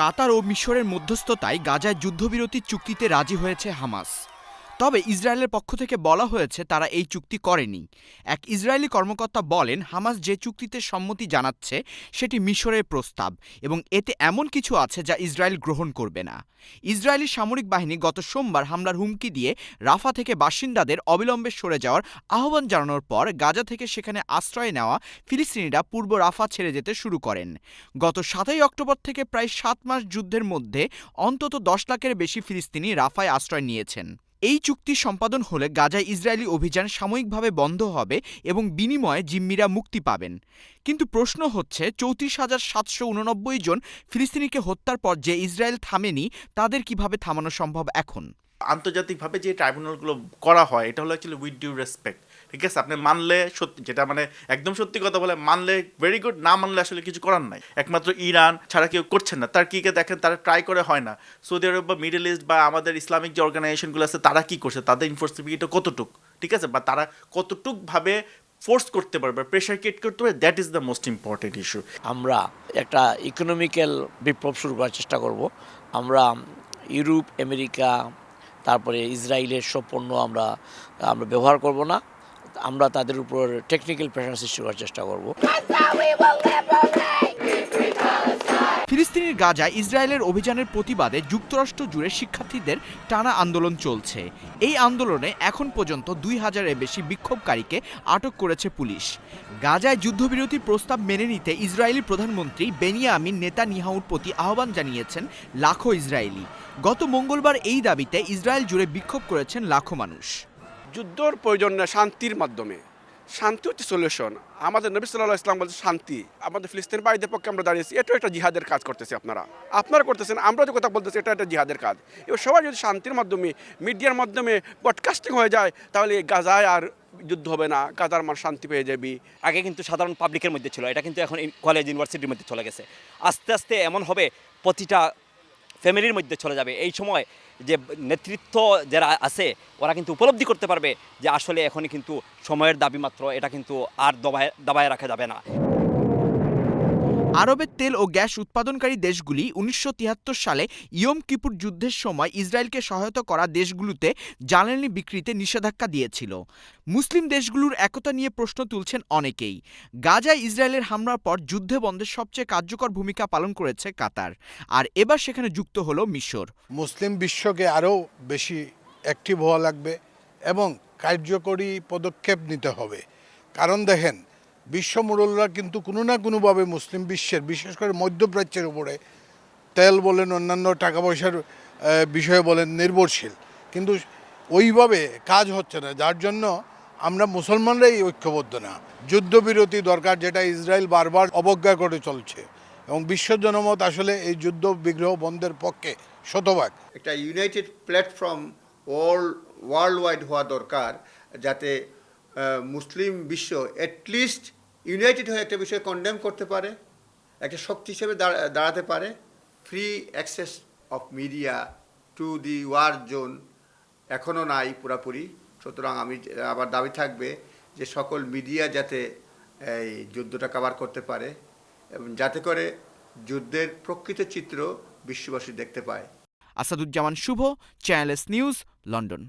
কাতার ও মিশরের মধ্যস্থতায় গাজায় যুদ্ধবিরতির চুক্তিতে রাজি হয়েছে হামাস। তবে ইসরায়েলের পক্ষ থেকে বলা হয়েছে তারা এই চুক্তি করেনি। এক ইসরায়েলি কর্মকর্তা বলেন, হামাস যে চুক্তিতে সম্মতি জানাচ্ছে সেটি মিশরের প্রস্তাব এবং এতে এমন কিছু আছে যা ইসরায়েল গ্রহণ করবে না। ইসরায়েলি সামরিক বাহিনী গত সোমবার হামলার হুমকি দিয়ে রাফা থেকে বাসিন্দাদের অবিলম্বে সরে যাওয়ার আহ্বান জানানোর পর গাজা থেকে সেখানে আশ্রয় নেওয়া ফিলিস্তিনিরা পূর্ব রাফা ছেড়ে যেতে শুরু করেন। গত ৭ই অক্টোবর থেকে প্রায় ৭ মাস যুদ্ধের মধ্যে অন্তত ১০ লাখের বেশি ফিলিস্তিনি রাফায় আশ্রয় নিয়েছেন। এই চুক্তি সম্পাদন হলে গাজায় ইসরায়েলি অভিযান সাময়িকভাবে বন্ধ হবে এবং বিনিময়ে জিম্মিরা মুক্তি পাবেন। কিন্তু প্রশ্ন হচ্ছে, ৩৪,৭৮৯ জন ফিলিস্তিনিকে হত্যার পর যে ইসরায়েল থামেনি, তাদের কিভাবে থামানো সম্ভব এখন? আন্তর্জাতিকভাবে যে ট্রাইব্যুনালগুলো করা হয় এটা হলো অ্যাকচুয়ালি উইথ ডিউ রেসপেক্ট। ঠিক আছে, আপনি মানলে সত্যি, যেটা মানে একদম সত্যি কথা বলে, মানলে ভেরি গুড, না মানলে আসলে কিছু করার নাই। একমাত্র ইরান ছাড়া কেউ করছেন না। তার কিকে দেখেন, তারা ট্রাই করে হয় না। সৌদি আরব বা মিডল ইস্ট বা আমাদের ইসলামিক যে অর্গানাইজেশনগুলো আছে তারা কি করছে, তাদের ইনফোর্সিবিলিটি কতটুক, ঠিক আছে, বা তারা কতটুকভাবে ফোর্স করতে পারবে, প্রেশার ক্রিয়েট করতে পারবে, that is the most important issue. আমরা একটা ইকোনমিক্যাল বিপ্লব শুরু করার চেষ্টা করব। আমরা ইউরোপ, আমেরিকা, তারপরে ইসরায়েলের সব পণ্য আমরা ব্যবহার করব না। আমরা তাদের উপর টেকনিক্যাল প্রেশার সৃষ্টি করার চেষ্টা করব। ফিলিস্তিনের গাজায় ইসরায়েলের অভিযানের প্রতিবাদে যুক্তরাষ্ট্র জুড়ে শিক্ষার্থীদের টানা আন্দোলন চলছে। এই আন্দোলনে এখন পর্যন্ত ২,০০০-এর বেশি বিক্ষোভকারীকে আটক করেছে পুলিশ। গাজায় যুদ্ধবিরতির প্রস্তাব মেনে নিতে ইসরায়েলি প্রধানমন্ত্রী বেনিয়ামিন নেতানিয়াহুর প্রতি আহ্বান জানিয়েছেন লাখো ইসরায়েলি। গত মঙ্গলবার এই দাবিতে ইসরায়েল জুড়ে বিক্ষোভ করেছেন লাখো মানুষ। যুদ্ধর প্রয়োজন না, শান্তির মাধ্যমে। শান্তি হচ্ছে সলিউশন। আমাদের নবী সাল্লাল্লাহু আলাইহি ওয়াসাল্লাম বলছে শান্তি। আমাদের ফিলিস্তিন ভাইদের পক্ষে আমরা দাঁড়িয়েছি, এটাও একটা জিহাদের কাজ করতেছে। আপনারা করতেছেন, আমরা যে কথা বলতেছি, এটা একটা জিহাদের কাজ। এবার সবাই যদি শান্তির মাধ্যমে, মিডিয়ার মাধ্যমে ব্রডকাস্টিং হয়ে যায়, তাহলে গাজায় আর যুদ্ধ হবে না, গাজার মান শান্তি পেয়ে যাবি। আগে কিন্তু সাধারণ পাবলিকের মধ্যে ছিল, এটা কিন্তু এখন কলেজ ইউনিভার্সিটির মধ্যে চলে গেছে। আস্তে আস্তে এমন হবে প্রতিটা ফ্যামিলির মধ্যে চলে যাবে। এই সময় যে নেতৃত্ব যারা আছে ওরা কিন্তু উপলব্ধি করতে পারবে যে আসলে এখনই কিন্তু সময়ের দাবি মাত্র, এটা কিন্তু আর দাবায় রাখা যাবে না। আরবের তেল ও গ্যাস উৎপাদনকারী দেশগুলি ১৯৭৩ সালে ইয়ম কিপুর যুদ্ধের সময় ইসরায়েলকে সহায়তা করা দেশগুলোতে জ্বালানি বিক্রিতে নিষেধাজ্ঞা দিয়েছিল। মুসলিম দেশগুলোর একতা নিয়ে প্রশ্ন তুলছেন অনেকেই। গাজায় ইসরায়েলের হামলার পর যুদ্ধে বন্ধের সবচেয়ে কার্যকর ভূমিকা পালন করেছে কাতার, আর এবার সেখানে যুক্ত হলো মিশর। মুসলিম বিশ্বকে আরও বেশি অ্যাক্টিভ হওয়া লাগবে এবং কার্যকরী পদক্ষেপ নিতে হবে। কারণ দেখেন, বিশ্ব মোড়লরা কিন্তু কোনো না কোনোভাবে মুসলিম বিশ্বের, বিশেষ করে মধ্যপ্রাচ্যের উপরে তেল বলেন, অন্যান্য টাকা পয়সার বিষয়ে বলেন, নির্ভরশীল। কিন্তু ওইভাবে কাজ হচ্ছে না, যার জন্য আমরা মুসলমানরাই ঐক্যবদ্ধ না। যুদ্ধবিরতি দরকার, যেটা ইসরায়েল বারবার অবজ্ঞা করে চলছে, এবং বিশ্ব জনমত আসলে এই যুদ্ধ বিগ্রহ বন্ধের পক্ষে শতভাগ। একটা ইউনাইটেড প্ল্যাটফর্ম ওয়ার্ল্ড ওয়াইড হওয়া দরকার, যাতে মুসলিম বিশ্ব অ্যাটলিস্ট ইউনাইটেড হয়ে একটা বিষয় কন্ডেম করতে পারে, একটা শক্তি হিসেবে দাঁড়াতে পারে। Free access of media to the war zone এখনও নাই পুরাপুরি। সুতরাং আবার দাবি থাকবে যে সকল মিডিয়া যাতে এই যুদ্ধটা কভার করতে পারে এবং যাতে করে যুদ্ধের প্রকৃত চিত্র বিশ্ববাসী দেখতে পায়। আসাদুজ্জামান শুভ, চ্যানেল এস নিউজ, লন্ডন।